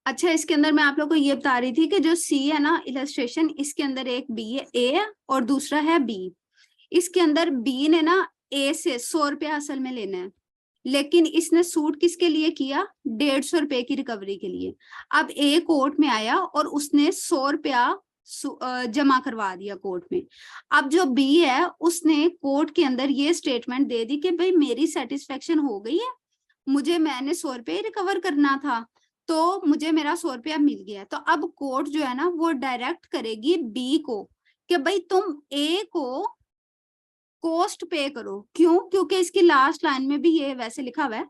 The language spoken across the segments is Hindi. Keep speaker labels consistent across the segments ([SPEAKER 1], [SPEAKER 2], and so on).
[SPEAKER 1] अच्छा, इसके अंदर मैं आप लोग को ये बता रही थी कि जो सी है ना इलस्ट्रेशन, इसके अंदर एक बी है, ए है और दूसरा है बी। इसके अंदर बी ने ना ए से 100 रुपया असल में लेना है, लेकिन इसने सूट किसके लिए किया? 150 रुपए की रिकवरी के लिए। अब ए कोर्ट में आया और उसने 100 रुपया जमा करवा दिया कोर्ट में। अब जो बी है उसने कोर्ट के अंदर ये स्टेटमेंट दे दी कि भाई मेरी सेटिस्फेक्शन हो गई है, मुझे मैंने 100 रुपये रिकवर करना था, तो मुझे मेरा 100 रुपया मिल गया। तो अब कोर्ट जो है ना वो डायरेक्ट करेगी बी को कि भाई तुम ए को कॉस्ट पे करो। क्यों? क्योंकि इसकी लास्ट लाइन में भी ये वैसे लिखा हुआ है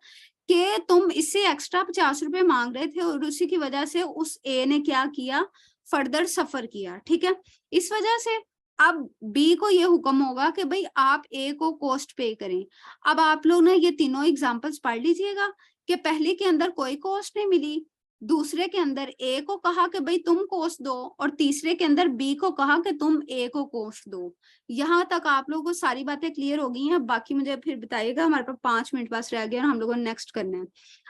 [SPEAKER 1] कि तुम इससे एक्स्ट्रा 50 रुपए मांग रहे थे और उसी की वजह से उस ए ने क्या किया, फर्दर सफर किया। ठीक है, इस वजह से अब बी को ये हुक्म होगा कि भाई आप ए को कॉस्ट पे करें। अब आप लोग ना ये तीनों एग्जांपल्स पढ़ लीजिएगा कि पहले के अंदर कोई कॉस्ट नहीं मिली, दूसरे के अंदर ए को कहा कि भाई तुम कॉस्ट दो, और तीसरे के अंदर बी को कहा कि तुम ए को कॉस्ट दो। यहाँ तक आप लोगों को सारी बातें क्लियर हो गई हैं? बाकी मुझे फिर बताइएगा, हमारे पास 5 मिनट बस रह गए और हम लोगों ने नेक्स्ट करना है।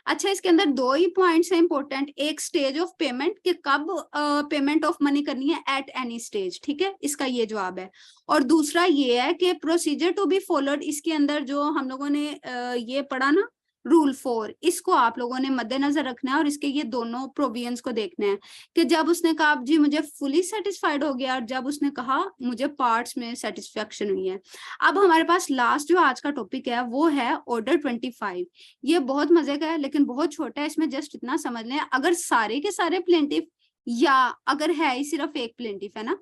[SPEAKER 1] अच्छा, इसके अंदर दो ही पॉइंट्स हैं इंपॉर्टेंट। एक स्टेज ऑफ पेमेंट कि कब पेमेंट ऑफ मनी करनी है, एट एनी स्टेज। ठीक है, इसका ये जवाब है। और दूसरा ये है कि प्रोसीजर टू बी फॉलोड, इसके अंदर जो हम लोगों ने ये पढ़ा ना रूल 4, इसको आप लोगों ने मद्देनजर रखना है और इसके ये दोनों प्रोविजंस को देखना है कि जब उसने कहा जी मुझे फुली सेटिस्फाइड हो गया और जब उसने कहा मुझे पार्ट्स में सेटिस्फेक्शन हुई है। अब हमारे पास लास्ट जो आज का टॉपिक है वो है ऑर्डर 25। ये बहुत मजे का है लेकिन बहुत छोटा है, इसमें जस्ट इतना समझ लें, अगर सारे के सारे प्लेंटिफ या अगर है ही सिर्फ एक प्लेंटिफ है ना,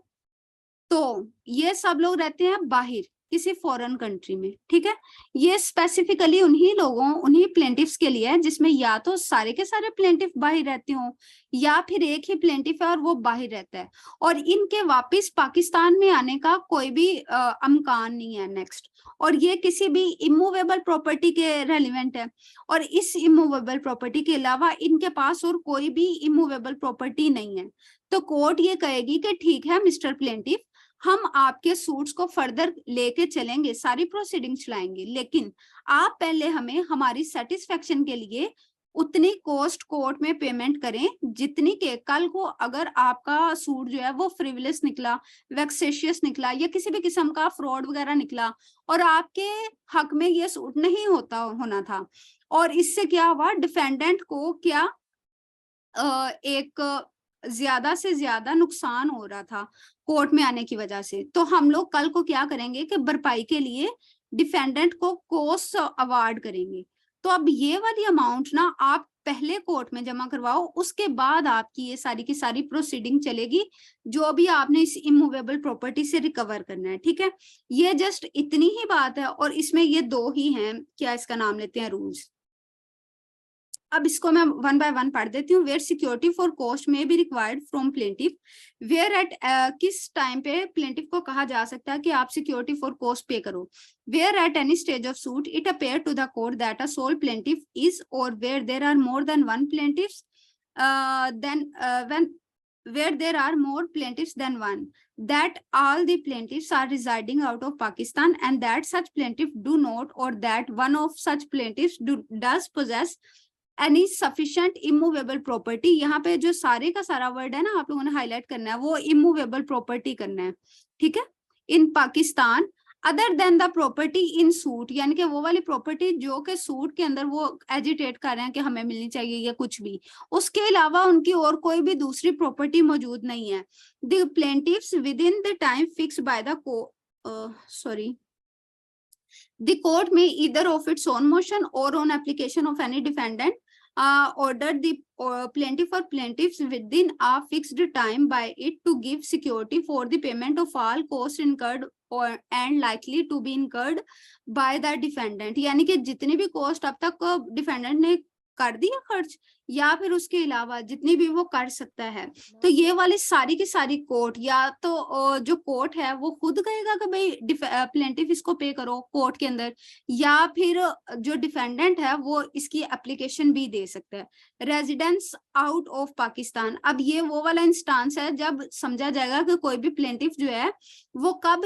[SPEAKER 1] तो ये सब लोग रहते हैं बाहर किसी फॉरेन कंट्री में। ठीक है, ये स्पेसिफिकली उन्हीं लोगों, उन्हीं प्लेंटिफ्स के लिए है जिसमें या तो सारे के सारे प्लेंटिफ बाहर रहते हो या फिर एक ही प्लेंटिफ है और वो बाहर रहता है, और इनके वापस पाकिस्तान में आने का कोई भी अमकान नहीं है। नेक्स्ट, और ये किसी भी इमूवेबल प्रॉपर्टी के रेलिवेंट है, और इस इमूवेबल प्रॉपर्टी के अलावा इनके पास और कोई भी इमूवेबल प्रॉपर्टी नहीं है। तो कोर्ट ये कहेगी कि ठीक है मिस्टर प्लेंटिफ, हम आपके सूट्स को फर्दर लेके चलेंगे, सारी प्रोसीडिंग चलाएंगे, लेकिन आप पहले हमें हमारी सेटिस्फेक्शन के लिए उतनी कॉस्ट कोर्ट में पेमेंट करें जितनी के कल को अगर आपका सूट जो है वो फ्रिवलेस निकला, वेक्सेशियस निकला या किसी भी किस्म का फ्रॉड वगैरह निकला और आपके हक में ये सूट नहीं होना था, और इससे क्या हुआ, डिफेंडेंट को क्या एक ज्यादा से ज्यादा नुकसान हो रहा था कोर्ट में आने की वजह से, तो हम लोग कल को क्या करेंगे कि भरपाई के लिए डिफेंडेंट को कॉस्ट अवार्ड करेंगे। तो अब ये वाली अमाउंट ना आप पहले कोर्ट में जमा करवाओ, उसके बाद आपकी ये सारी की सारी प्रोसीडिंग चलेगी जो भी आपने इस इमूवेबल प्रॉपर्टी से रिकवर करना है। ठीक है, ये जस्ट इतनी ही बात है, और इसमें ये दो ही हैं, क्या इसका नाम लेते हैं, रूल्स। अब इसको मैं वन बाय वन पढ़ देती हूँ। वेयर सिक्योरिटी फॉर कॉस्ट में be required from plaintiff, where at किस टाइम पे प्लेंटिफ को कहा जा सकता है कि आप सिक्योरिटी फॉर कॉस्ट पे करो। Where at any stage of suit it appear to the court that a sole plaintiff is, और where there are more than one plaintiffs, then when where there are more plaintiffs than one, that all the plaintiffs are residing out of Pakistan and that such plaintiff do not, or that one of such plaintiffs does possess any sufficient immovable property. यहाँ पे जो सारे का सारा वर्ड है ना आप लोगों ने हाईलाइट करना है, वो इमूवेबल प्रॉपर्टी करना है। ठीक है, in Pakistan other than the property in suit, यानी कि वो वाली प्रॉपर्टी जो के सूट के अंदर वो एजिटेट कर रहे हैं कि हमें मिलनी चाहिए या कुछ भी, उसके अलावा उनकी और कोई भी दूसरी प्रॉपर्टी मौजूद नहीं है। The plaintiffs within the time fix by the the court may either of its own motion or on application of any defendant order the plaintiff or plaintiffs within a fixed time by it to give security for the payment of all costs incurred or and likely to be incurred by the defendant। यानी कि जितनी भी कॉस्ट अब तक डिफेंडेंट ने कर दिया खर्च या फिर उसके अलावा जितनी भी वो कर सकता है, तो ये वाली सारी की सारी कोर्ट, या तो जो कोर्ट है वो खुद कहेगा कि भाई प्लेंटिफ इसको पे करो कोर्ट के अंदर, या फिर जो डिफेंडेंट है वो इसकी एप्लीकेशन भी दे सकता है। रेजिडेंस आउट ऑफ पाकिस्तान, अब ये वो वाला इंस्टांस है जब समझा जाएगा कि कोई भी प्लेंटिफ जो है वो कब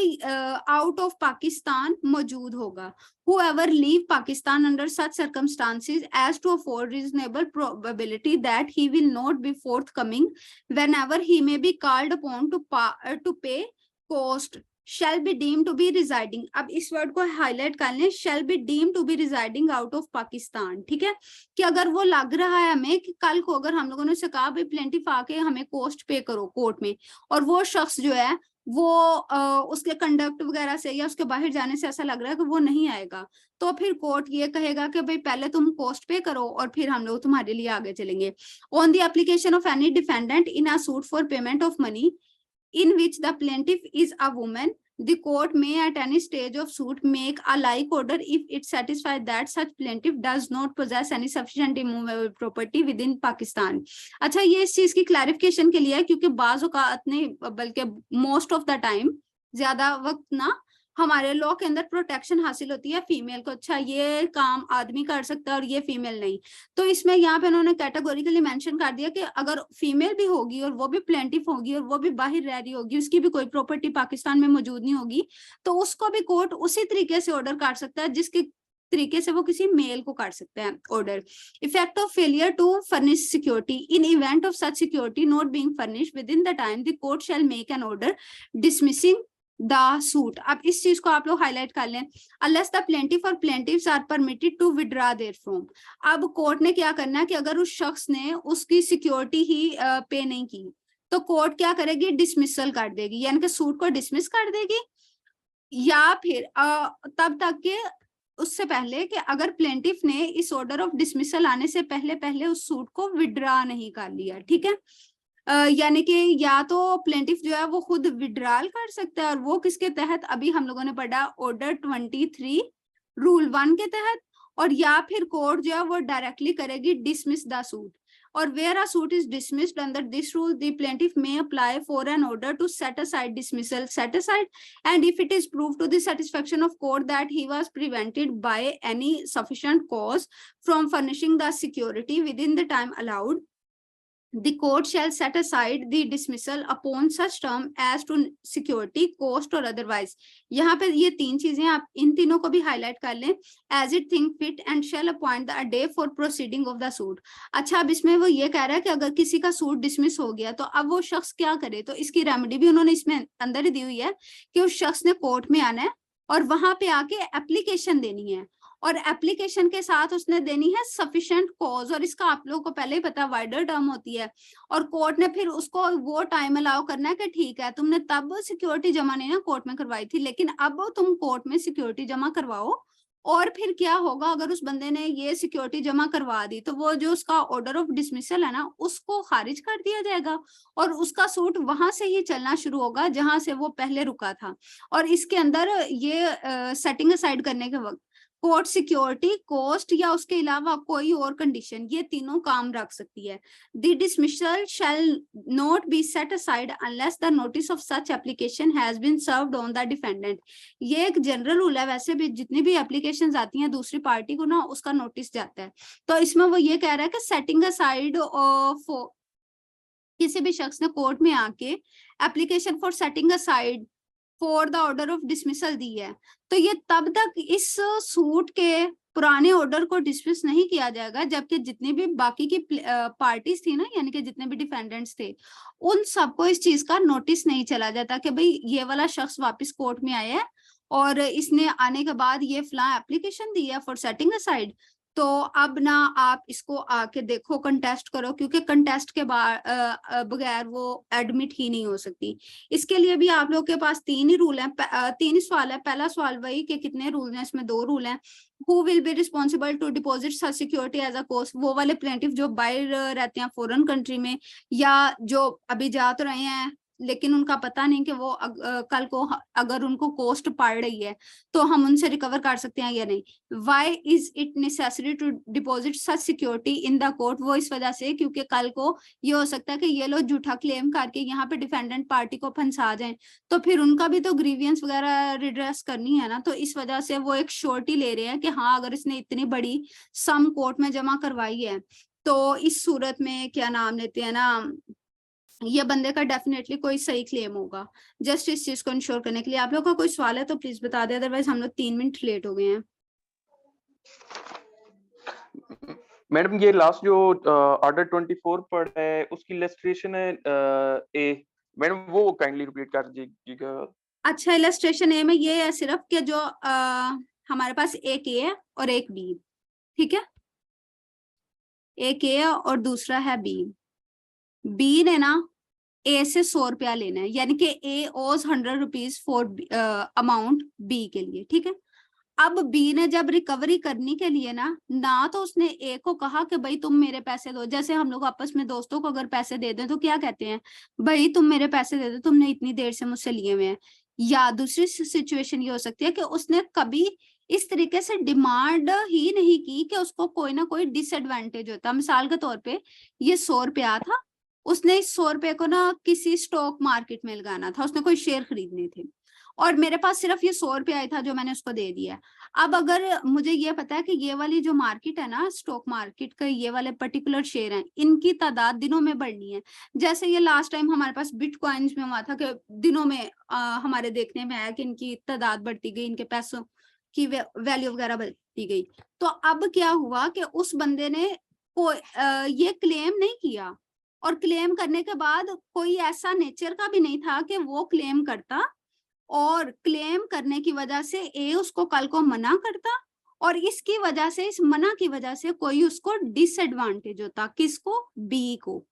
[SPEAKER 1] आउट ऑफ पाकिस्तान मौजूद होगा, whoever leave Pakistan under such circumstances as to afford reasonable probability that he will not be forthcoming whenever he may be called upon to pay cost shall be deemed to be residing. अब इस वर्ड को हाईलाइट कर लें, shall be deemed to be residing out of Pakistan, ठीक है, कि अगर वो लग रहा है हमें कि कल को अगर हम लोगों ने उसे कहा भाई प्लेंटिफ आके हमें कोस्ट पे करो कोर्ट में, और वो शख्स जो है वो उसके कंडक्ट वगैरह से या उसके बाहर जाने से ऐसा लग रहा है कि वो नहीं आएगा, तो फिर कोर्ट ये कहेगा कि भाई पहले तुम कोस्ट पे करो और फिर हम लोग तुम्हारे लिए आगे चलेंगे. On the application of any defendant in a suit for payment of money in which the plaintiff is a woman, the court may at any stage of suit make a like order if it satisfies that such plaintiff does not possess any sufficient immovable property within Pakistan. अच्छा, ये इस चीज की क्लैरिफिकेशन के लिए है क्योंकि बाज औकात नहीं बल्कि मोस्ट ऑफ द टाइम ज्यादा वक्त ना हमारे लॉ के अंदर प्रोटेक्शन हासिल होती है फीमेल को. अच्छा, ये काम आदमी कर सकता है और ये फीमेल नहीं, तो इसमें यहाँ पे उन्होंने कैटेगोरिकली मेंशन कर दिया कि अगर फीमेल भी होगी और वो भी प्लेंटिफ होगी और वो भी बाहर रह रही होगी, उसकी भी कोई प्रॉपर्टी पाकिस्तान में मौजूद नहीं होगी, तो उसको भी कोर्ट उसी तरीके से ऑर्डर कर सकता है जिसके तरीके से वो किसी मेल को कर सकते हैं order. Effect of failure to furnish security in event of such security not being furnished within the time the court shall make an order dismissing the suit. अब इस चीज को आप लोग हाईलाइट कर लें, अनलेस द प्लेंटिफ और plaintiffs are permitted to withdraw therefrom. अब कोर्ट ने क्या करना है कि अगर उस शख्स ने उसकी सिक्योरिटी ही पे नहीं की तो कोर्ट क्या करेगी, डिसमिसल कर देगी, यानी कि सूट को डिसमिस कर देगी, या फिर तब तक के उससे पहले कि अगर प्लेंटिफ ने इस ऑर्डर ऑफ डिसमिसल आने से पहले पहले उस सूट को विड्रॉ नहीं कर लिया. ठीक है, यानी कि या तो प्लेंटिफ जो है वो खुद विड्रॉल कर सकता है, और वो किसके तहत अभी हम लोगों ने पढ़ा ऑर्डर 23 रूल 1 के तहत, और या फिर कोर्ट जो है वो डायरेक्टली करेगी डिसमिस द सूट. और where a suit is dismissed under this rule the plaintiff may apply for an order to set aside dismissal set aside, and if it is prove to the satisfaction of court that he was prevented by any sufficient cause from furnishing the security within the time allowed, the court shall set aside the dismissal upon such term as to security, cost or otherwise. यहाँ पे ये तीन चीजें आप इन तीनों को भी हाईलाइट कर लें. as it think fit and shall appoint the day for proceeding of the suit. अच्छा, अब इसमें वो ये कह रहा है कि अगर किसी का सूट डिसमिस हो गया तो अब वो शख्स क्या करे, तो इसकी रेमेडी भी उन्होंने इसमें अंदर ही दी हुई है कि उस शख्स ने कोर्ट में आना है और वहां पे आके एप्लीकेशन देनी है, और एप्लीकेशन के साथ उसने देनी है सफिशिएंट कॉज, और इसका आप लोगों को पहले ही पता वाइडर टर्म होती है, और कोर्ट ने फिर उसको वो टाइम अलाउ करना है कि ठीक है तुमने तब सिक्योरिटी जमा नहीं ना कोर्ट में करवाई थी, लेकिन अब तुम कोर्ट में सिक्योरिटी जमा करवाओ. और फिर क्या होगा, अगर उस बंदे ने ये सिक्योरिटी जमा करवा दी तो वो जो उसका ऑर्डर ऑफ डिसमिसल है ना उसको खारिज कर दिया जाएगा और उसका सूट वहां से ही चलना शुरू होगा जहां से वो पहले रुका था. और इसके अंदर ये सेटिंग असाइड करने के वक्त कोर्ट सिक्योरिटी, कॉस्ट या उसके अलावा कोई और कंडीशन, ये तीनों काम रख सकती है. The dismissal shall not be set aside unless the notice of such application has been served on the defendant. ये एक जनरल रूल है, वैसे भी जितनी भी एप्लीकेशंस आती हैं दूसरी पार्टी को ना उसका नोटिस जाता है. तो इसमें वो ये कह रहा है कि सेटिंग असाइड ऑफ किसी भी शख्स ने कोर्ट में आके application for setting aside for the order of dismissal दी है, तो ये तब तक इस सूट के पुराने ऑर्डर को डिसमिस नहीं किया जाएगा जबकि जितनी भी बाकी की पार्टीज थी ना, यानी कि जितने भी डिफेंडेंट्स थे, उन सबको इस चीज का नोटिस नहीं चला जाता कि भाई ये वाला शख्स वापस कोर्ट में आया है और इसने आने के बाद ये फला एप्लीकेशन दी है फॉर सेटिंग असाइड, तो अब ना आप इसको आके देखो, कंटेस्ट करो, क्योंकि कंटेस्ट के बगैर वो एडमिट ही नहीं हो सकती. इसके लिए भी आप लोग के पास तीन ही रूल हैं, तीन ही सवाल है. पहला सवाल वही कि कितने रूल हैं, इसमें 2 रूल हैं. Who will be responsible to deposit such security as a cost, वो वाले प्लेंटिफ जो बाहर रहते हैं फॉरेन कंट्री में या जो अभी जा तो रहे हैं लेकिन उनका पता नहीं कि वो कल को अगर उनको कॉस्ट पड़ रही है तो हम उनसे रिकवर कर सकते हैं या नहीं. Why is it necessary to deposit such security in the court, वो इस वजह से क्योंकि कल को ये हो सकता है कि ये लोग झूठा क्लेम करके यहाँ पे डिफेंडेंट पार्टी को फंसा जाएं, तो फिर उनका भी तो ग्रीवियंस वगैरह रिड्रेस करनी है ना, तो इस वजह से वो एक श्योरिटी ले रहे हैं कि हाँ अगर इसने इतनी बड़ी सम कोर्ट में जमा करवाई है तो इस सूरत में क्या नाम लेते हैं ना, ये बंदे का डेफिनेटली कोई सही क्लेम होगा. जस्ट इस चीज को इंश्योर करने के लिए. आप लोग का कोई सवाल है तो प्लीज बता दे, अदरवाइज हम लोग 3 मिनट लेट हो गए हैं.
[SPEAKER 2] मैडम ये लास्ट जो ऑर्डर 24 पड़ा है उसकी इलस्ट्रेशन है ए, मैडम वो काइंडली रिपीट कर दीजिएगा।
[SPEAKER 1] अच्छा, इलस्ट्रेशन ए में ये है सिर्फ कि जो हमारे पास एक ए है और एक बी, ठीक है, एक ए है और दूसरा है बी। बी ने ना ए से 100 रुपया लेना है, यानी कि ए ओज 100 रुपीज फॉर अमाउंट बी के लिए, ठीक है। अब बी ने जब रिकवरी करने के लिए ना तो उसने ए को कहा कि भाई तुम मेरे पैसे दो, जैसे हम लोग आपस में दोस्तों को अगर पैसे दे दें तो क्या कहते हैं, भाई तुम मेरे पैसे दे दो, तुमने इतनी देर से मुझसे लिए हुए हैं। या दूसरी सिचुएशन ये हो सकती है कि उसने कभी इस तरीके से डिमांड ही नहीं की कि उसको कोई ना कोई डिसएडवांटेज होता। मिसाल के तौर पे ये 100 रुपया था, उसने इस 100 रुपये को ना किसी स्टॉक मार्केट में लगाना था, उसने कोई शेयर खरीदने थे और मेरे पास सिर्फ ये 100 रुपया ही था जो मैंने उसको दे दिया। अब अगर मुझे ये पता है कि ये वाली जो मार्केट है ना, स्टॉक मार्केट का ये वाले पर्टिकुलर शेयर हैं, इनकी तादाद दिनों में बढ़नी है। जैसे ये लास्ट टाइम हमारे पास बिटकॉइंस में हुआ था कि दिनों में हमारे देखने में आया कि इनकी तादाद बढ़ती गई, इनके पैसों की वैल्यू वगैरह बढ़ती गई। तो अब क्या हुआ कि उस बंदे ने ये क्लेम नहीं किया, और क्लेम करने के बाद कोई ऐसा नेचर का भी नहीं था कि वो क्लेम करता, और क्लेम करने की वजह से ए उसको कल को मना करता, और इसकी वजह से, इस मना की वजह से कोई उसको डिसएडवांटेज होता, किसको, बी को।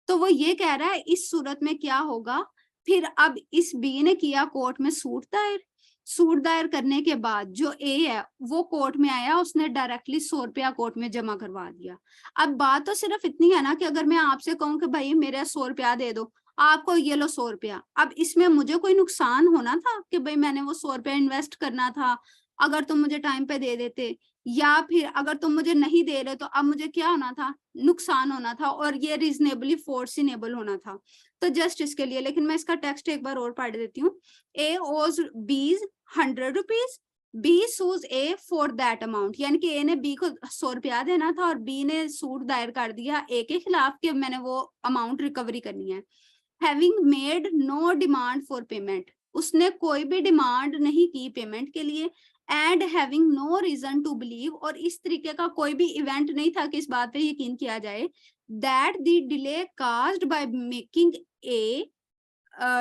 [SPEAKER 1] तो वो ये कह रहा है इस सूरत में क्या होगा, फिर अब इस बी ने किया कोर्ट में सूट दायर करने के बाद जो ए है वो कोर्ट में आया, उसने डायरेक्टली 100 रुपया कोर्ट में जमा करवा दिया। अब बात तो सिर्फ इतनी है ना कि अगर मैं आपसे कहूं कि भाई मेरे 100 रुपया दे दो, आपको ये लो 100 रुपया, अब इसमें मुझे कोई नुकसान होना था कि भाई मैंने वो 100 रुपया इन्वेस्ट करना था, अगर तुम मुझे टाइम पे दे देते, या फिर अगर तुम मुझे नहीं दे रहे तो अब मुझे क्या होना था, नुकसान होना था, और ये रीजनेबली फोर्सिनेबल होना था। तो जस्ट इसके लिए, लेकिन मैं इसका टेक्स्ट एक बार और पढ़ देती हूँ। ए owes B 100 rupees, B sues A for that amount, यानी कि ए ने बी को 100 रुपया देना था और बी ने सूट दायर कर दिया ए के खिलाफ कि मैंने वो अमाउंट रिकवरी करनी है। Having made no demand for payment, उसने कोई भी डिमांड नहीं की पेमेंट के लिए, and having no reason to believe, और इस तरीके का कोई भी इवेंट नहीं था कि इस बात पे यकीन किया जाए, that the delay caused by making a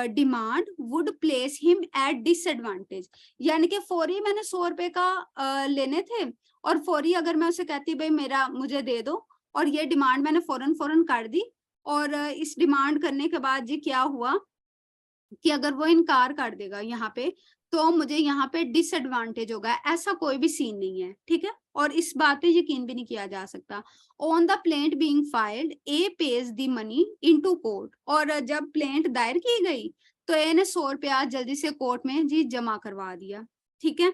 [SPEAKER 1] demand would place him at disadvantage, यानी कि फौरी मैंने 100 रुपए का लेने थे, और फौरी अगर मैं उसे कहती भाई मेरा मुझे दे दो, और ये डिमांड मैंने फौरन कर दी, और इस डिमांड करने के बाद जी क्या हुआ कि अगर वो इनकार कर देगा यहाँ पे, तो मुझे यहाँ पे डिसएडवांटेज होगा, ऐसा कोई भी सीन नहीं है, ठीक है। और इस बात पे यकीन भी नहीं किया जा सकता। On the plaint being filed A page the money into court, और जब प्लेंट दायर की गई तो ए ने 100 रुपया जल्दी से कोर्ट में जी जमा करवा दिया, ठीक है।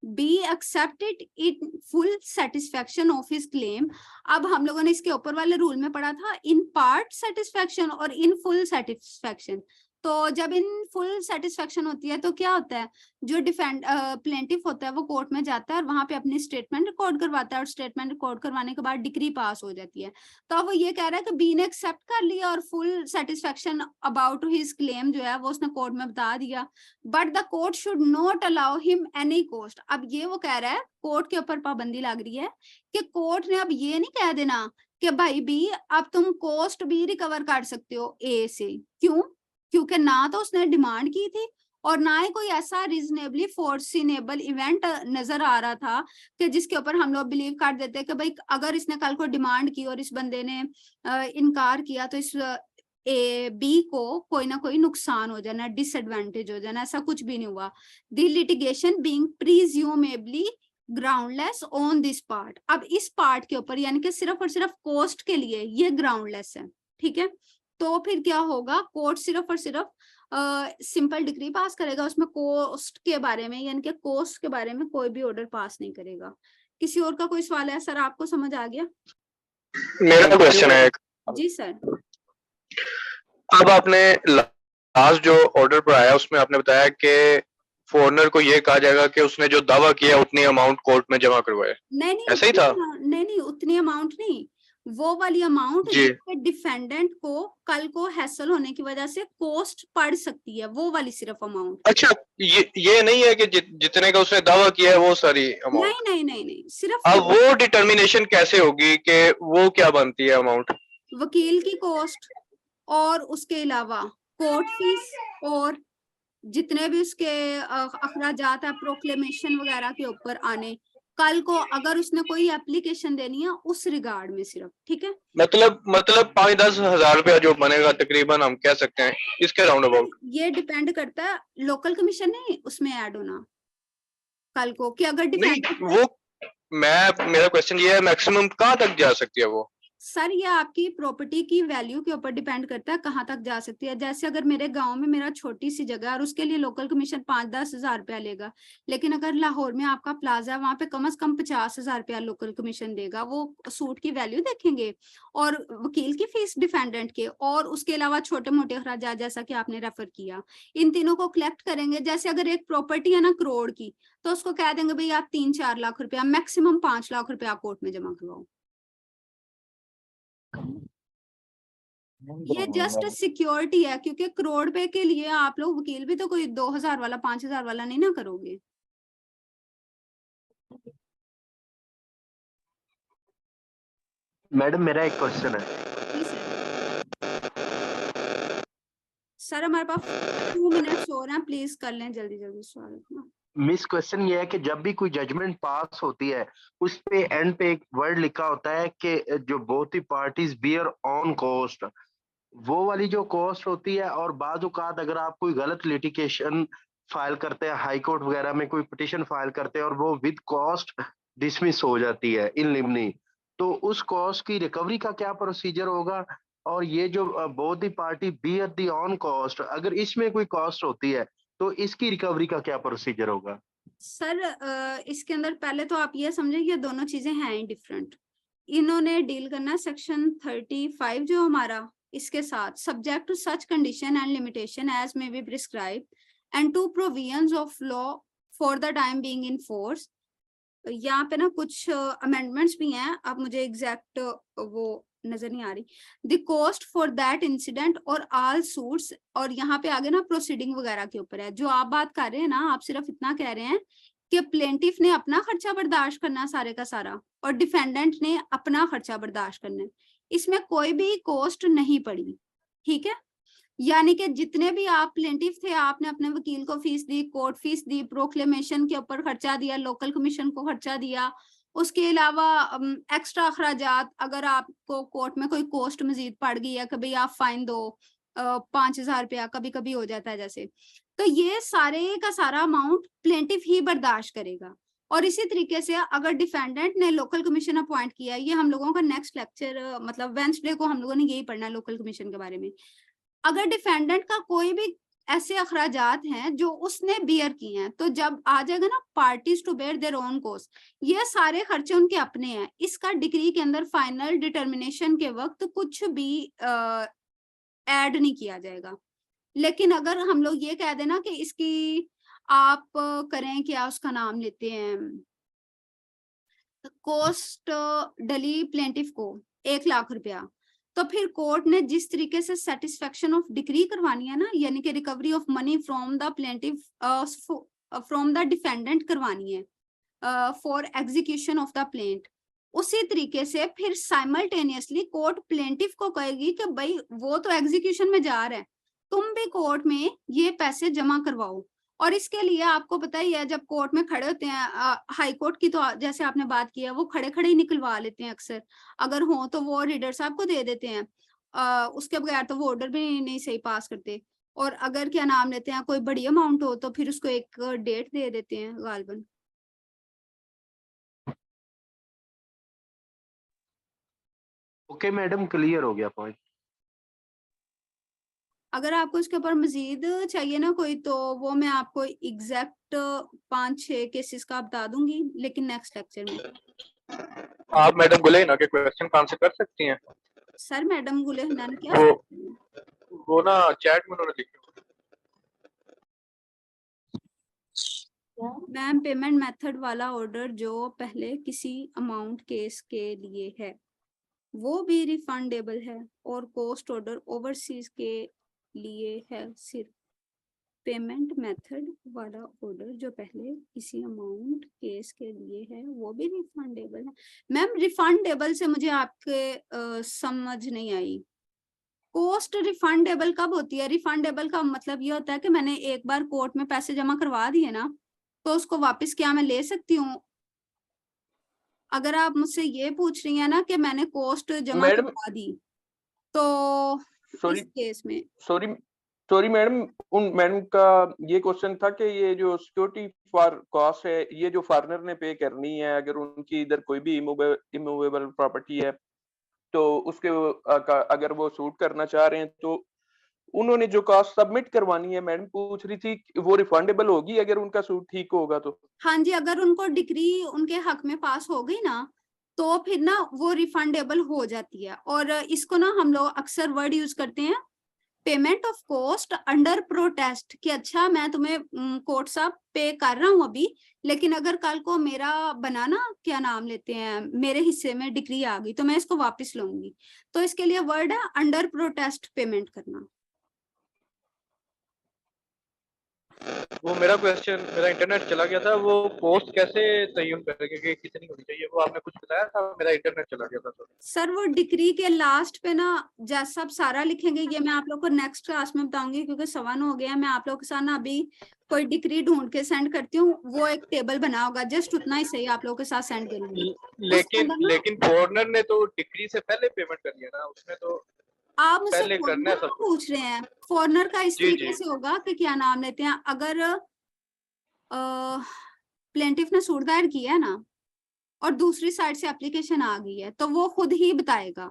[SPEAKER 1] Be accepted it full satisfaction of his claim. अब हम लोगों ने इसके ऊपर वाले रूल में पढ़ा था इन पार्ट सेटिस्फेक्शन और इन फुल सेटिस्फेक्शन। तो जब इन फुल सेटिस्फेक्शन होती है तो क्या होता है, जो प्लेंटिफ होता है वो कोर्ट में जाता है और वहां पे अपनी स्टेटमेंट रिकॉर्ड करवाता है, और स्टेटमेंट रिकॉर्ड करवाने के बाद डिक्री पास हो जाती है। तो अब वो ये कह रहा है कि बी ने एक्सेप्ट कर लिया और full satisfaction about his claim जो है वो उसने कोर्ट में बता दिया, but the court should not allow him any cost. अब ये वो कह रहा है कोर्ट के ऊपर पाबंदी लग रही है कि कोर्ट ने अब ये नहीं कह देना कि भाई बी अब तुम कॉस्ट भी रिकवर कर सकते हो ए से। क्यों? क्योंकि ना तो उसने डिमांड की थी और ना ही कोई ऐसा रीजनेबली फोर्सिनेबल इवेंट नजर आ रहा था कि जिसके ऊपर हम लोग बिलीव कर देते कि भाई अगर इसने कल को डिमांड की और इस बंदे ने इनकार किया तो इस ए बी को कोई ना कोई नुकसान हो जाना, डिसएडवांटेज हो जाना, ऐसा कुछ भी नहीं हुआ। The litigation being presumably groundless on this part, अब इस पार्ट के ऊपर यानी कि सिर्फ और सिर्फ कॉस्ट के लिए ये ग्राउंडलेस है, ठीक है। तो फिर क्या होगा, कोर्ट सिर्फ और सिर्फ सिंपल डिक्री पास करेगा, उसमें कॉस्ट के बारे में यानी कि कॉस्ट के बारे में कोई भी ऑर्डर पास नहीं करेगा। किसी और का कोई सवाल है सर? आपको समझ आ गया?
[SPEAKER 2] मेरा क्वेश्चन है एक।
[SPEAKER 1] जी सर।
[SPEAKER 2] अब आपने लास्ट जो ऑर्डर पर आया उसमें आपने बताया कि फॉरनर को ये कहा जाएगा कि उसने जो दावा किया उतनी अमाउंट कोर्ट में जमा करवाए,
[SPEAKER 1] नहीं
[SPEAKER 2] ऐसा ही था?
[SPEAKER 1] नहीं, उतनी अमाउंट नहीं, वो वाली अमाउंट
[SPEAKER 3] जी।
[SPEAKER 1] डिफेंडेंट को कल को हैसल होने की वजह से कॉस्ट पड़ सकती है, वो वाली सिर्फ अमाउंट।
[SPEAKER 3] अच्छा, ये नहीं है कि जितने का उसने दावा किया है वो सारी अमाउंट?
[SPEAKER 1] नहीं नहीं नहीं नहीं, सिर्फ
[SPEAKER 3] अब वो डिटर्मिनेशन कैसे होगी कि वो क्या बनती है अमाउंट?
[SPEAKER 1] वकील की कॉस्ट और उसके अलावा कोर्ट फीस और जितने भी उसके अखराजात है प्रोक्लेमेशन वगैरह के ऊपर आने, कल को अगर उसने कोई एप्लीकेशन देनी है उस रिगार्ड में सिर्फ, ठीक है।
[SPEAKER 3] मतलब 5-10 हजार रुपया जो बनेगा तकरीबन, हम कह सकते हैं इसके राउंड अबाउट।
[SPEAKER 1] ये डिपेंड करता है, लोकल कमीशन नहीं उसमें ऐड होना कल को, कि अगर
[SPEAKER 3] नहीं,
[SPEAKER 1] डिपेंड
[SPEAKER 3] वो मेरा क्वेश्चन ये है, मैक्सिमम कहाँ तक जा सकती है वो?
[SPEAKER 1] सर, ये आपकी प्रॉपर्टी की वैल्यू के ऊपर डिपेंड करता है कहाँ तक जा सकती है। जैसे अगर मेरे गांव में मेरा छोटी सी जगह है और उसके लिए लोकल कमीशन 5-10 हजार रुपया लेगा, लेकिन अगर लाहौर में आपका प्लाजा है वहां पे कम से कम 50 हजार रुपया लोकल कमीशन देगा। वो सूट की वैल्यू देखेंगे और वकील की फीस डिफेंडेंट के, और उसके अलावा छोटे मोटे अखराजात जैसा कि आपने रेफर किया, इन तीनों को कलेक्ट करेंगे। जैसे अगर एक प्रॉपर्टी है ना करोड़ की, तो उसको कह देंगे भाई आप 3-4 लाख रुपया, मैक्सिमम 5 लाख रुपया कोर्ट में जमा करवाओ। ये जस्ट सिक्योरिटी है, क्योंकि करोड़ रुपए के लिए आप लोग वकील भी तो कोई 2000 वाला 5000 वाला नहीं ना करोगे।
[SPEAKER 4] मैडम मेरा एक क्वेश्चन है।
[SPEAKER 1] जी सर, हमारे पास 2 मिनट्स और हैं, प्लीज कर लें जल्दी जल्दी सवाल अपना।
[SPEAKER 4] मिस क्वेश्चन ये है कि जब भी कोई जजमेंट पास होती है उस पे एंड पे एक वर्ड लिखा होता है कि जो both the parties bear own cost, वो वाली जो कॉस्ट होती है, और बाद औकात अगर आप कोई गलत लिटिगेशन फाइल करते हैं हाई कोर्ट वगैरह में, कोई पिटिशन फाइल करते हैं और वो विद कॉस्ट डिसमिस हो जाती है इन लिमनी, तो उस कॉस्ट की रिकवरी का क्या प्रोसीजर होगा? और ये जो both the party bear the own cost, अगर इसमें कोई कॉस्ट होती है तो इसकी रिकवरी का क्या प्रोसीजर होगा?
[SPEAKER 1] सर इसके अंदर पहले तो आप ये समझे कि दोनों चीजें हैं डिफरेंट। इन्होंने डील करना सेक्शन 35 जो हमारा, इसके साथ subject to such condition and limitation as may be prescribe and to provisions of law for the time being in force. यहाँ पे ना कुछ अमेंडमेंट्स भी हैं, अब मुझे एग्जैक्ट वो नजर नहीं आ रही। The cost for that incident और ऑल सूट्स, और यहाँ पे आगे ना प्रोसीडिंग वगैरह के ऊपर है। जो आप बात कर रहे हैं ना, आप सिर्फ इतना कह रहे हैं कि प्लेंटिफ ने अपना खर्चा बर्दाश्त करना सारे का सारा और डिफेंडेंट ने अपना खर्चा बर्दाश्त करना है, इसमें कोई भी कॉस्ट नहीं पड़ी, ठीक है। यानी कि जितने भी आप प्लेंटिफ थे, आपने अपने वकील को फीस दी, कोर्ट फीस दी, प्रोक्लेमेशन के ऊपर खर्चा दिया, लोकल कमीशन को खर्चा दिया, उसके अलावा एक्स्ट्रा अखराजात, अगर आपको कोर्ट में कोई कॉस्ट मजीद पड़ गई है कि भाई आप फाइन दो 5000 रुपया, कभी कभी हो जाता है जैसे, तो ये सारे का सारा अमाउंट प्लेंटिफ ही बर्दाश्त करेगा। और इसी तरीके से अगर डिफेंडेंट ने लोकल कमीशन अपॉइंट किया, ये हम लोगों का नेक्स्ट लेक्चर मतलब वेंसडे को हम लोगों ने यही पढ़ना है लोकल कमीशन के बारे में। अगर डिफेंडेंट का कोई भी ऐसे अखराजात हैं जो उसने बियर किए हैं, तो जब आ जाएगा ना parties to bear their own cost, ये सारे खर्चे उनके अपने हैं। इसका डिग्री के अंदर फाइनल डिटर्मिनेशन के वक्त कुछ भी ऐड नहीं किया जाएगा। लेकिन अगर हम लोग ये कह देना कि इसकी आप करें, क्या उसका नाम लेते हैं, कॉस्ट डली प्लेंटिफ को 1 लाख रुपया, तो फिर कोर्ट ने जिस तरीके से सेटिस्फेक्शन ऑफ डिक्री करवानी है ना, यानी कि recovery of money from the plaintiff from the defendant करवानी है for execution of the plaint, उसी तरीके से फिर साइमल्टेनियसली कोर्ट प्लेंटिफ को कहेगी कि भाई वो तो एग्जीक्यूशन में जा रहा है, तुम भी कोर्ट में ये पैसे जमा करवाओ। और इसके लिए आपको पता ही है, जब कोर्ट में खड़े होते हैं, हाई कोर्ट की तो जैसे आपने बात की है, वो खड़े खड़े ही निकलवा लेते हैं अक्सर, अगर हो तो वो रीडर साहब को दे देते हैं, उसके बगैर तो वो ऑर्डर भी नहीं सही पास करते। और अगर क्या नाम लेते हैं कोई बड़ी अमाउंट हो तो फिर उसको एक डेट दे देते हैं गालबन।
[SPEAKER 4] ओके मैडम, क्लियर हो गया पॉइंट।
[SPEAKER 1] अगर आपको इसके ऊपर मजीद चाहिए ना कोई, तो वो मैं आपको एग्जैक्ट 5-6 केसेस का बता दूंगी, लेकिन नेक्स्ट लेक्चर में।
[SPEAKER 3] आप मैडम गुले ना के क्वेश्चन का आंसर कर सकती हैं?
[SPEAKER 1] सर मैडम गुले हनान क्या
[SPEAKER 3] वो ना चैट में उन्होंने लिखा।
[SPEAKER 1] मैम, पेमेंट मेथड वाला ऑर्डर जो पहले किसी अमाउंट केस के लिए है, वो भी रिफंडेबल है। और कॉस्ट ऑर्डर ओवरसीज के लिए है सिर्फ पेमेंट मेथड वाला ऑर्डर जो पहले किसी अमाउंट केस के लिए है वो भी रिफंडेबल है। मैम रिफंडेबल से मुझे आपके समझ नहीं आई। कॉस्ट रिफंडेबल कब होती है? रिफंडेबल का मतलब ये होता है कि मैंने एक बार कोर्ट में पैसे जमा करवा दिए ना, तो उसको वापस क्या मैं ले सकती हूँ? अगर आप मुझसे ये पूछ रही हैं ना कि मैंने कॉस्ट जमा
[SPEAKER 2] मैडम
[SPEAKER 1] करवा दी, तो
[SPEAKER 2] सॉरी
[SPEAKER 1] इस केस में
[SPEAKER 2] सॉरी सॉरी मैडम, उन मैडम का ये क्वेश्चन था कि ये जो सिक्योरिटी फॉर कॉस्ट है, ये जो फॉरेनर ने पे करनी है अगर उनकी इधर कोई भी इमूवेबल प्रॉपर्टी है, तो उसके अगर वो सूट करना चाह रहे हैं, तो उन्होंने जो कॉस्ट सबमिट करवानी है, मैडम पूछ रही थी वो रिफंडेबल होगी अगर उनका सूट ठीक होगा तो?
[SPEAKER 1] हाँ जी, अगर उनको डिग्री उनके हक में पास हो गई ना, तो फिर ना वो रिफंडेबल हो जाती है। और इसको ना हम लोग अक्सर वर्ड यूज करते हैं payment of cost under protest, कि अच्छा मैं तुम्हें कोर्ट साहब पे कर रहा हूँ अभी, लेकिन अगर कल को मेरा बनाना क्या नाम लेते हैं मेरे हिस्से में डिग्री आ गई तो मैं इसको वापस लूंगी। तो इसके लिए वर्ड है अंडर प्रोटेस्ट पेमेंट करना।
[SPEAKER 3] वो मेरा क्वेश्चन, मेरा इंटरनेट चला गया था, वो पोस्ट कैसे तयन करेंगे कि कितनी होनी चाहिए, वो आपने कुछ बताया था, मेरा इंटरनेट चला गया था।
[SPEAKER 1] सर वो डिग्री के लास्ट पे ना जैसा आप सारा लिखेंगे, ये मैं आप लोग को नेक्स्ट क्लास में बताऊंगी क्योंकि 1:15 हो गया। मैं आप लोग के साथ ना अभी कोई डिग्री ढूंढ के सेंड करती हूँ, वो एक टेबल बना होगा, जस्ट उतना ही सही आप लोगों के साथ सेंड करूंगी। उसके अंदर ना
[SPEAKER 3] लेकिन फॉरेनर ने तो डिग्री से पहले पेमेंट कर लिया ना, उसने तो
[SPEAKER 1] आप मुझसे
[SPEAKER 3] पहले करना
[SPEAKER 1] फॉरनर
[SPEAKER 3] है
[SPEAKER 1] का
[SPEAKER 3] सब कुछ।
[SPEAKER 1] पूछ रहे हैं। फॉरनर का इस
[SPEAKER 3] जी
[SPEAKER 1] तरीके
[SPEAKER 3] जी
[SPEAKER 1] से होगा कि क्या नाम लेते हैं, अगर प्लेंटिफ ने सूट दायर किया है ना और दूसरी साइड से एप्लीकेशन आ गई है, तो वो खुद ही बताएगा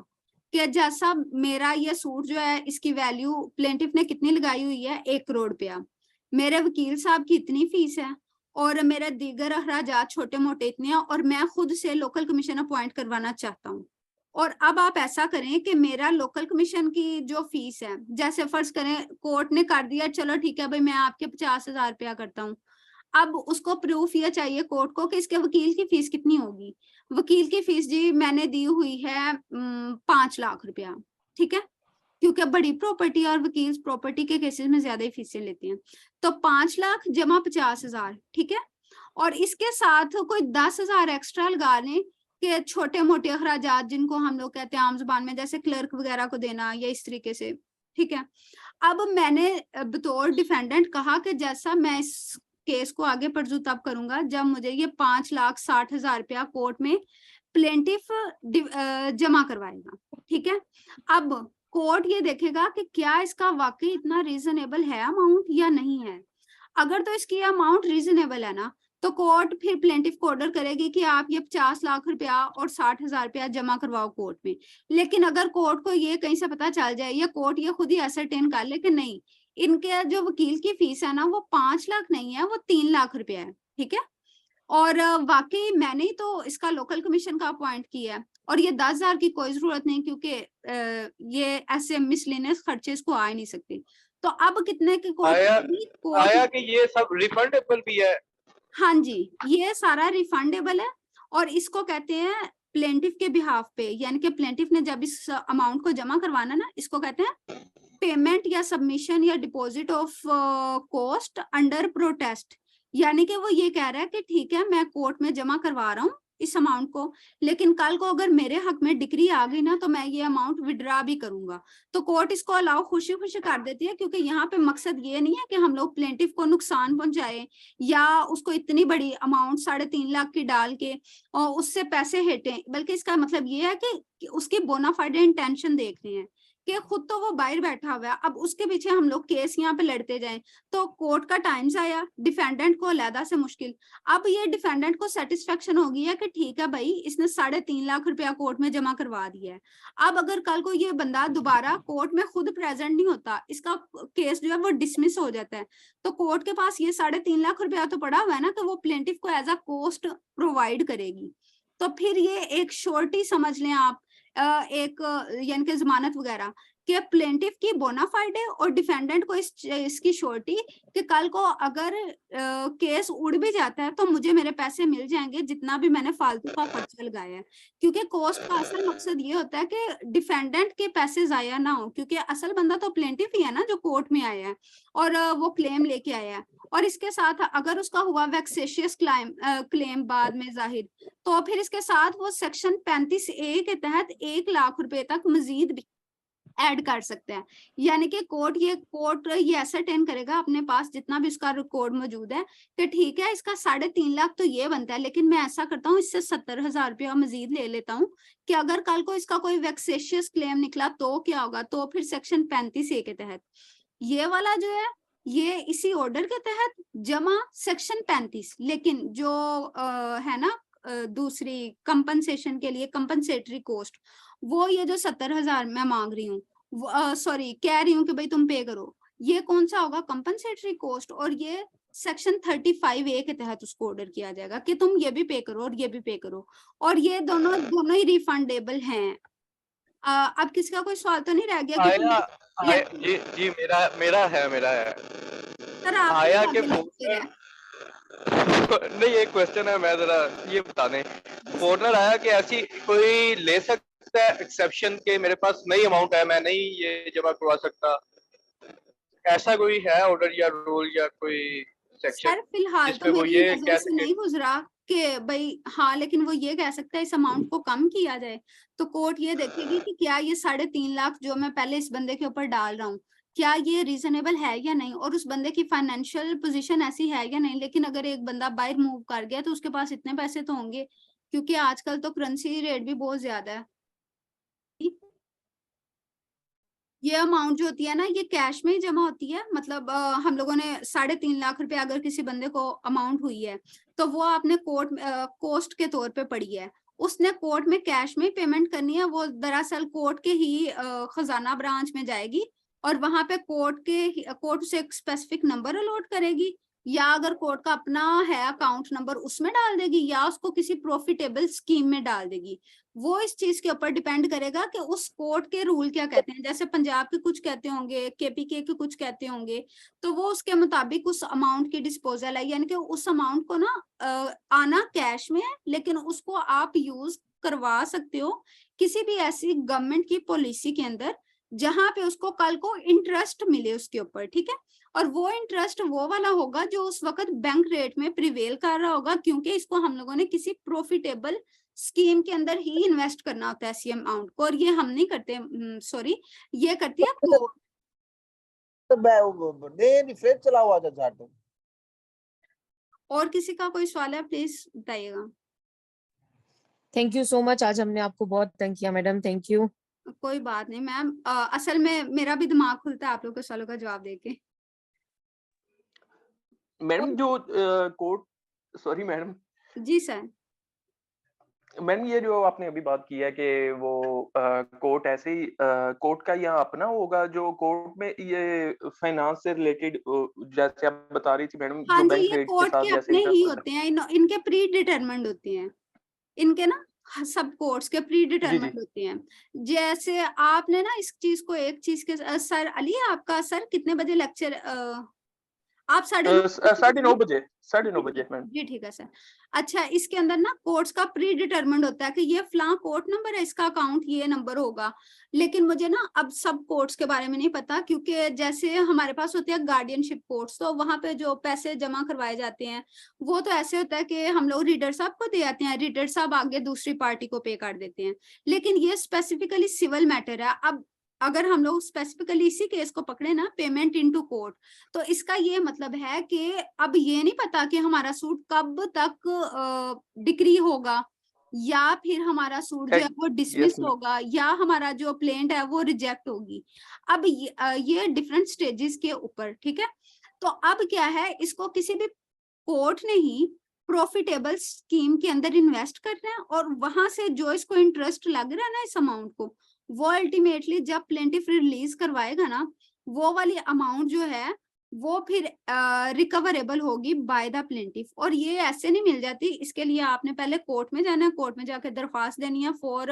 [SPEAKER 1] कि जैसा मेरा ये सूट जो है इसकी वैल्यू प्लेंटिफ ने कितनी लगाई हुई है, 1 करोड़ रुपया, मेरे वकील साहब की इतनी फीस है और मेरे दीगर अखराजात छोटे मोटे इतने हैं, और मैं खुद से लोकल कमीशन अपॉइंट करवाना चाहता हूँ। और अब आप ऐसा करें कि मेरा लोकल कमीशन की जो फीस है, जैसे फर्ज करें कोर्ट ने कर दिया, चलो ठीक है भाई मैं आपके 50,000 रुपया करता हूँ, अब उसको प्रूफ ये चाहिए कोर्ट को कि इसके वकील की फीस कितनी होगी। वकील की फीस जी मैंने दी हुई है 5 लाख रुपया, ठीक है, क्योंकि बड़ी प्रॉपर्टी और वकील प्रॉपर्टी के केसेस में ज्यादा ही फीसें लेते हैं। तो 5 लाख जमा 50,000, ठीक है, और इसके साथ कोई 10,000 एक्स्ट्रा लगा लें कि छोटे मोटे अखराजात जिनको हम लोग कहते हैं आम जुबान में, जैसे क्लर्क वगैरह को देना या इस तरीके से, ठीक है। अब मैंने बतौर डिफेंडेंट कहा कि जैसा मैं इस केस को आगे परजू तब करूंगा जब मुझे ये 5,60,000 रुपया कोर्ट में प्लेंटिफ जमा करवाएगा, ठीक है। अब कोर्ट ये देखेगा कि क्या इसका वाकई इतना रीजनेबल है अमाउंट या नहीं है। अगर तो इसकी अमाउंट रीजनेबल है ना, तो कोर्ट फिर प्लेंटिफ को ऑर्डर करेगी कि आप ये 50 लाख रुपया और 60,000 रुपया जमा करवाओ कोर्ट में। लेकिन अगर कोर्ट को ये कहीं से पता चल जाए या कोर्ट ये खुद ही एसरटेन कर ले कि नहीं, इनके जो वकील की फीस है ना वो 5 लाख नहीं है, वो 3 लाख रुपया है, ठीक है, और वाकई मैंने ही तो इसका लोकल कमीशन का अपॉइंट किया है, और ये 10,000 की कोई जरूरत नहीं क्योंकि ये ऐसे मिसलेनियस खर्चे इसको आ ही नहीं सकते। तो अब कितने की कोर्ट
[SPEAKER 3] आया कि ये सब रिफंडेबल भी है?
[SPEAKER 1] हाँ जी, ये सारा रिफंडेबल है, और इसको कहते हैं प्लेंटिफ के बिहाफ पे, यानी कि प्लेंटिफ ने जब इस अमाउंट को जमा करवाना ना, इसको कहते हैं पेमेंट या सबमिशन या deposit of cost under protest. यानी कि वो ये कह रहा है कि ठीक है मैं कोर्ट में जमा करवा रहा हूँ इस अमाउंट को, लेकिन कल को अगर मेरे हक में डिग्री आ गई ना तो मैं ये अमाउंट विड्रा भी करूंगा। तो कोर्ट इसको अलाउ खुशी खुशी कर देती है, क्योंकि यहाँ पे मकसद ये नहीं है कि हम लोग प्लेंटिफ को नुकसान पहुंचाए या उसको इतनी बड़ी अमाउंट 3.5 लाख की डाल के और उससे पैसे हेटें, बल्कि इसका मतलब ये है कि उसकी बोनाफाइड इंटेंशन देखने हैं कि खुद तो वो बाहर बैठा हुआ है, अब उसके पीछे हम लोग केस यहाँ पे लड़ते जाएं तो कोर्ट का टाइम आया, डिफेंडेंट को अलहदा से मुश्किल। अब ये डिफेंडेंट को सेटिस्फेक्शन हो गई है कि ठीक है भाई इसने 3.5 लाख रुपया कोर्ट में जमा करवा दिया है। अब अगर कल को ये बंदा दोबारा कोर्ट में खुद प्रेजेंट नहीं होता, इसका केस जो है वो डिसमिस हो जाता है, तो कोर्ट के पास ये 3.5 लाख रुपया तो पड़ा हुआ है ना, तो वो प्लेंटिफ को एज अ कॉस्ट प्रोवाइड करेगी। तो फिर ये एक श्योरिटी समझ लें आप, एक यानी कि जमानत वगैरह, कि प्लेंटिफ की बोनाफाइड है और डिफेंडेंट को इसकी श्योरिटी कि कल को अगर केस उड़ भी जाता है तो मुझे मेरे पैसे मिल जाएंगे जितना भी मैंने फालतू का खर्चा लगाया है। क्योंकि कोस्ट का असल मकसद ये होता है कि डिफेंडेंट के पैसे जाया ना हो, क्योंकि असल बंदा तो प्लेंटिफ ही है ना जो कोर्ट में आया है और वो क्लेम लेके आया है। और इसके साथ अगर उसका हुआ वेक्सेशियस क्लेम बाद में जाहिर, तो फिर इसके साथ वो सेक्शन 35A के तहत 1 लाख रुपए तक मजीद भी ऐड कर सकते हैं। यानी कि कोर्ट ये असरटेन करेगा अपने पास जितना भी उसका रिकॉर्ड मौजूद है कि ठीक है इसका 3.5 लाख तो ये बनता है, लेकिन मैं ऐसा करता हूँ इससे 70,000 रुपया मजीद ले लेता हूँ कि अगर कल को इसका कोई वेक्सेशियस क्लेम निकला तो क्या होगा। तो फिर सेक्शन 35A के तहत ये वाला जो है ये इसी ऑर्डर के तहत जमा सेक्शन 35, लेकिन जो है ना दूसरी कंपनसेशन के लिए कंपनसेटरी कॉस्ट, वो ये जो 70,000 मैं मांग रही हूँ, सॉरी कह रही हूँ कि भाई तुम पे करो, ये कौन सा होगा कंपनसेटरी कॉस्ट, और ये सेक्शन 35A के तहत उसको ऑर्डर किया जाएगा कि तुम ये भी पे करो और ये भी पे करो, और ये दोनों ही रिफंडेबल हैं। अब किसी का कोई सवाल तो नहीं रह गया कि
[SPEAKER 3] जी मेरा है
[SPEAKER 1] सर आप
[SPEAKER 3] आया के नहीं, एक क्वेश्चन है, मैं जरा ये बता दें, फॉरनर आया कि ऐसी कोई ले सकता है एक्सेप्शन के मेरे पास नई अमाउंट है, मैं नहीं ये जमा करवा सकता, ऐसा कोई है ऑर्डर या रूल या कोई सेक्शन?
[SPEAKER 1] सर फिलहाल तो
[SPEAKER 3] वो
[SPEAKER 1] मेरी
[SPEAKER 3] ये
[SPEAKER 1] नजर से नहीं गुजरा कि भाई हाँ, लेकिन वो ये कह सकता है इस अमाउंट को कम किया जाए, तो कोर्ट ये देखेगी कि क्या ये 3.5 लाख जो मैं पहले इस बंदे के ऊपर डाल रहा हूँ क्या ये रीजनेबल है या नहीं, और उस बंदे की फाइनेंशियल पोजीशन ऐसी है या नहीं। लेकिन अगर एक बंदा बाहर मूव कर गया तो उसके पास इतने पैसे तो होंगे, क्योंकि आजकल तो करेंसी रेट भी बहुत ज्यादा है। ये अमाउंट जो होती है ना ये कैश में ही जमा होती है, मतलब हम लोगों ने 3.5 लाख रुपए अगर किसी बंदे को अमाउंट हुई है तो वो आपने कोस्ट के तौर पे पड़ी है, उसने कोर्ट में कैश में पेमेंट करनी है। वो दरअसल कोर्ट के ही खजाना ब्रांच में जाएगी और वहां पे कोर्ट से एक स्पेसिफिक नंबर अलॉट करेगी, या अगर कोर्ट का अपना है अकाउंट नंबर उसमें डाल देगी, या उसको किसी प्रॉफिटेबल स्कीम में डाल देगी। वो इस चीज के ऊपर डिपेंड करेगा कि उस कोर्ट के रूल क्या कहते हैं। जैसे पंजाब के कुछ कहते होंगे, केपीके के कुछ कहते होंगे, तो वो उसके मुताबिक उस अमाउंट की डिस्पोजल है, यानी कि उस अमाउंट को ना आना कैश में है, लेकिन उसको आप यूज करवा सकते हो किसी भी ऐसी गवर्नमेंट की पॉलिसी के अंदर जहां पे उसको कल को इंटरेस्ट मिले उसके ऊपर, ठीक है। और वो इंटरेस्ट वो वाला होगा जो उस वक्त बैंक रेट में प्रिवेल कर रहा होगा, क्योंकि इसको हम लोगों ने किसी प्रॉफिटेबल स्कीम के अंदर ही इन्वेस्ट करना होता है ऐसी अमाउंट को, और ये हम नहीं करते, सॉरी ये करती है कोर्ट।
[SPEAKER 5] चला हुआ था।
[SPEAKER 1] और किसी का कोई सवाल है प्लीज बताइएगा।
[SPEAKER 6] थैंक यू सो मच, आज हमने आपको बहुत तंग किया मैडम, थैंक यू।
[SPEAKER 1] कोई बात नहीं मैम, असल में मेरा भी दिमाग खुलता है आप लोगों के सवालों का जवाब देके।
[SPEAKER 2] मैडम जो कोर्ट, सॉरी मैडम।
[SPEAKER 1] जी सर।
[SPEAKER 2] मैडम ये जो आपने अभी बात की है कि वो कोर्ट ऐसे ही कोर्ट का यहाँ अपना होगा जो कोर्ट में ये फाइनेंस से रिलेटेड, जैसे आप बता रही थी मैडम,
[SPEAKER 1] हाँ
[SPEAKER 2] जो
[SPEAKER 1] जी,
[SPEAKER 2] बैंक
[SPEAKER 1] ये
[SPEAKER 2] रेट के
[SPEAKER 1] कोर्ट
[SPEAKER 2] साथ
[SPEAKER 1] के
[SPEAKER 2] जैसे
[SPEAKER 1] अपने ही होते हैं, इनके प्री डिटरमिन्ड होते हैं, इनके ना सब कोर्ट्स के प्री डिटरमिन्ड होते हैं। जैसे आपने ना इस चीज को एक चीज के सर अली आपका सर कितने बजे लेक्चर आप
[SPEAKER 2] 9:30 बजे मैम।
[SPEAKER 1] जी ठीक है सर। अच्छा, इसके अंदर ना कोर्ट्स का प्री डिटरमिन्ड होता है कि ये फलां कोर्ट नंबर है, इसका अकाउंट ये नंबर होगा। लेकिन मुझे ना अब सब कोर्ट्स के बारे में नहीं पता, क्योंकि जैसे हमारे पास होते हैं गार्डियनशिप कोर्ट्स, तो वहां पे जो पैसे जमा करवाए जाते हैं वो तो ऐसे होता है कि हम लोग रीडर साहब को दे आते हैं, रीडर साहब आगे दूसरी पार्टी को पे कर देते हैं। लेकिन ये स्पेसिफिकली सिविल मैटर है। अब अगर हम लोग स्पेसिफिकली इसी केस को पकड़े ना, पेमेंट इनटू कोर्ट, तो इसका ये मतलब है कि अब ये नहीं पता कि हमारा सूट कब तक डिक्री होगा, या फिर हमारा सूट जो है वो डिसमिस होगा, या हमारा जो प्लेंट है वो रिजेक्ट होगी। अब ये डिफरेंट स्टेजेस के ऊपर, ठीक है। तो अब क्या है, इसको किसी भी कोर्ट ने ही प्रॉफिटेबल स्कीम के अंदर इन्वेस्ट करना है, और वहां से जो इसको इंटरेस्ट लग रहा है ना इस अमाउंट को, वो अल्टीमेटली जब प्लेंटिफ रिलीज करवाएगा ना, वो वाली अमाउंट जो है वो फिर रिकवरेबल होगी बाय द प्लेंटिफ। और ये ऐसे नहीं मिल जाती, इसके लिए आपने पहले कोर्ट में जाना है, कोर्ट में जाकर दरख्वास्त देनी है for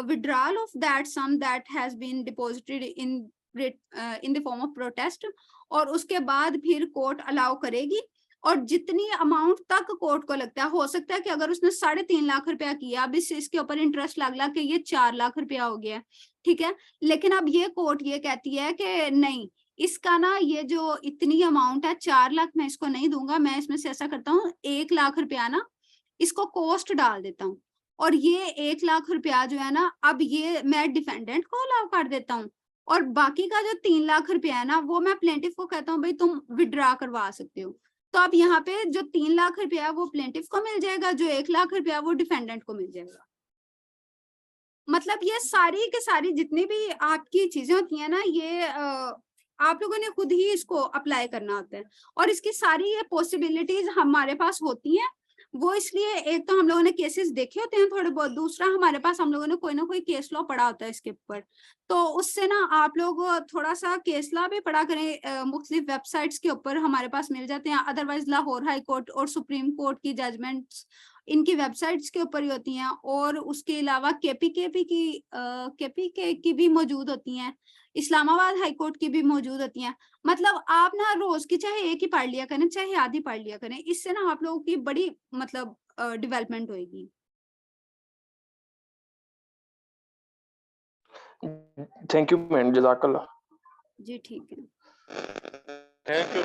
[SPEAKER 1] withdrawal of that sum that has been deposited in the form of protest, और उसके बाद फिर कोर्ट अलाउ करेगी। और जितनी अमाउंट तक कोर्ट को लगता है, हो सकता है कि अगर उसने 3.5 लाख रुपया किया, अब इसके ऊपर इंटरेस्ट लग के ये 4 लाख रुपया हो गया, ठीक है, लेकिन अब ये कोर्ट ये कहती है कि नहीं, इसका ना ये जो इतनी अमाउंट है 4 लाख मैं इसको नहीं दूंगा, मैं इसमें से ऐसा करता हूँ 1 लाख रुपया ना इसको कॉस्ट डाल देता हूँ, और ये 1 लाख रुपया जो है ना अब ये मैं डिफेंडेंट को अलाउ कर देता हूँ, और बाकी का जो 3 लाख रुपया है ना वो मैं प्लेंटिफ को कहता हूँ भाई तुम विड्रॉ करवा सकते हो। तो अब यहाँ पे जो 3 लाख रुपया वो प्लेंटिफ को मिल जाएगा, जो 1 लाख रुपया वो डिफेंडेंट को मिल जाएगा। मतलब ये सारी के सारी जितनी भी आपकी चीजें होती हैं ना, ये आप लोगों ने खुद ही इसको अप्लाई करना होता है, और इसकी सारी ये पॉसिबिलिटीज हमारे पास होती हैं। वो इसलिए एक तो हम लोगों ने केसेस देखे होते हैं थोड़े बहुत, दूसरा हमारे पास हम लोगों ने कोई ना कोई केस लॉ पढ़ा होता है इसके ऊपर, तो उससे ना आप लोग थोड़ा सा केस लॉ भी पढ़ा करें। मुख्तलिफ वेबसाइट्स के ऊपर हमारे पास मिल जाते हैं, अदरवाइज लाहौर हाई कोर्ट और सुप्रीम कोर्ट की जजमेंट्स इनकी वेबसाइट्स के ऊपर ही होती हैं, और उसके अलावा केपीके की भी मौजूद होती हैं, इस्लामाबाद हाई कोर्ट की भी मौजूद होती हैं। मतलब आप ना रोज की चाहे एक ही पढ़ लिया करें, चाहे आधी पढ़ लिया करें, इससे ना आप लोगों की बड़ी मतलब डेवलपमेंट होगी।
[SPEAKER 2] थैंक यू मैम, जज़ाकल्लाह।
[SPEAKER 1] जी ठीक है।
[SPEAKER 3] Thank you